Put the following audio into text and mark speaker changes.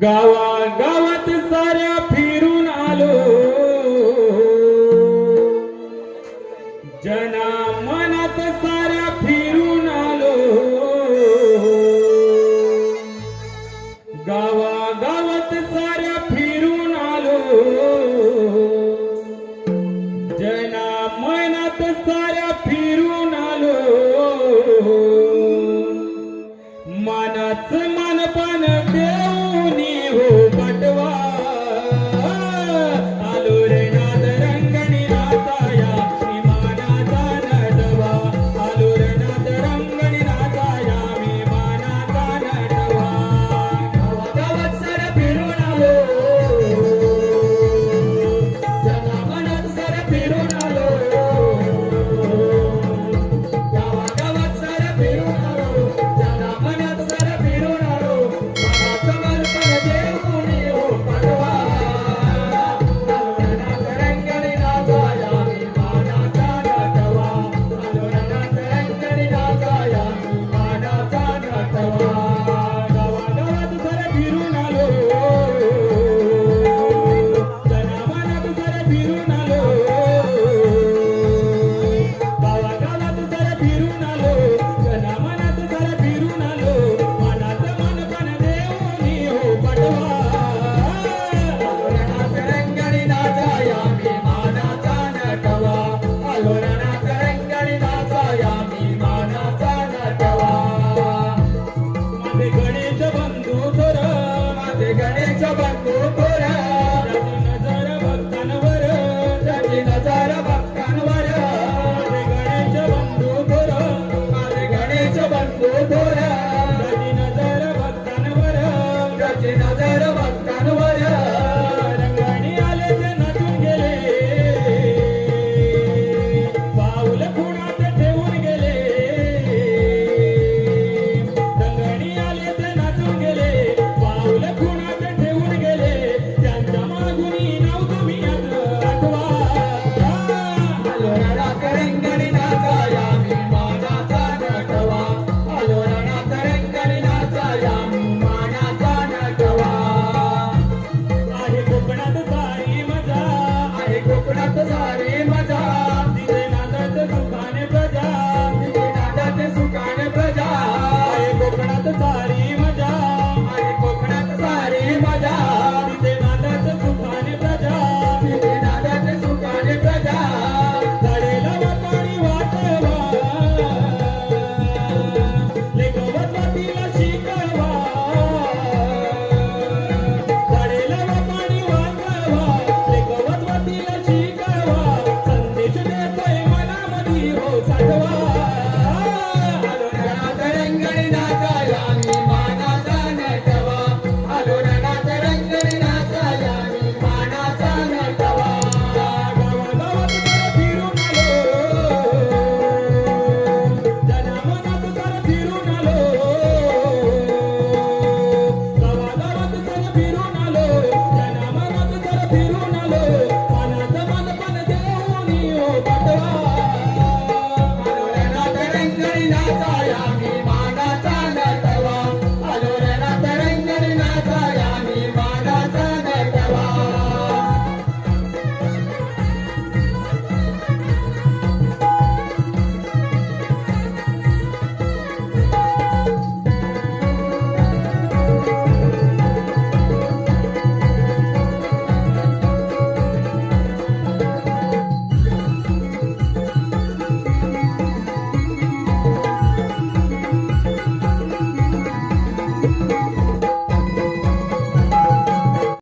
Speaker 1: गावागावात साऱ्या फिरून आलो, जना मनात साऱ्या फिरून आलो, गावागावात साऱ्या फिरून आलो, जना मनात साऱ्या फिरून आलो, मानाच मानपान देऊनी हो पाटवा, आलो रे नाद रंगणी नाचाया मी मानाचा नटवा, आलो रे नाद रंगणी नाचाया मी मानाचा नटवा, गावागावात साऱ्या फिरून आलो, जनामनात साऱ्या फिरून आलो, गावागावात साऱ्या फिरून आलो, जनामनात साऱ्या फिरून आलो, मानाचं मानपण देऊनी हो पाटवा, आलो रे नाद रंगणी नाचाया मी मानाचा नटवा, आलो रे नाद रंगणी नाचाया मी मानाचा नटवा, गावागावात साऱ्या फिरून आलो, जनामनात साऱ्या फिरून आलो, गावागावात साऱ्या फिरून आलो, जनामनात साऱ्या फिरून आलो, मानाचं मानपण देऊनी हो पाटवा, आलो रे नाद रंगणी नाचाया मी मानाचा नटवा, आलो रे नाद रंगणी नाचाया मी मानाचा नटवा, माझे गणेश बंधू थोर, माझे गणेश बंधू थोर, त्याची नजर भक्तांवर, त्याची नजर भक्तांवर, माझे गणेश बंधू थोर, माझे गणेश बंधू थोर, त्याची नजर भक्तांवर, त्याची नजर भक्तांवर, रंगाणी आले ते नाचून गेले, पाऊल खुणात ठेवून गेले, रंगाणी आले ते नाचून गेले, पाऊल खुणात ठेवून गेले, त्यांच्या मागुनी नाव तुम्ही आठवा, आलो रे नाद रंगणी नाचाया मी मानाचा नटवा, आलो रे नाद रंगणी नाचाया मी मानाचा नटवा, आहे कोकणात सारी मजा, आहे कोकणात सारी मजा, तिथे नादात सुखाने प्रजा, तिथे नादात सुखाने प्रजा, आहे कोकणात सारी मजा, आहे कोकणात सारी मजा, तिथे नादात सुखाने प्रजा, तिथे नादात सुखाने प्रजा, झाडेला वाटाणी वाटवा, लेखवत वाटीला शिकवा, झाडेला वाटाणी वाटवा, लेखवत वाटीला शिकवा, संदेश देतोय मनामधी हो साठवा, आलो रे नाद रंगणी नाचाया मी मानाचा नटवा, आलो रे नाद रंगणी नाचाया मी मानाचा नटवा, गावागावात साऱ्या फिरून आलो, जनामनात साऱ्या फिरून आलो, गावागावात साऱ्या फिरून आलो, जनामनात साऱ्या फिरून आलो, मानाचं मानपण देऊनी हो पाटवा, आलो रे नाद रंगणी नाचाया मी मानाचा नटवा, आलो रे नाद रंगणी नाचाया मी मानाचा नटवा,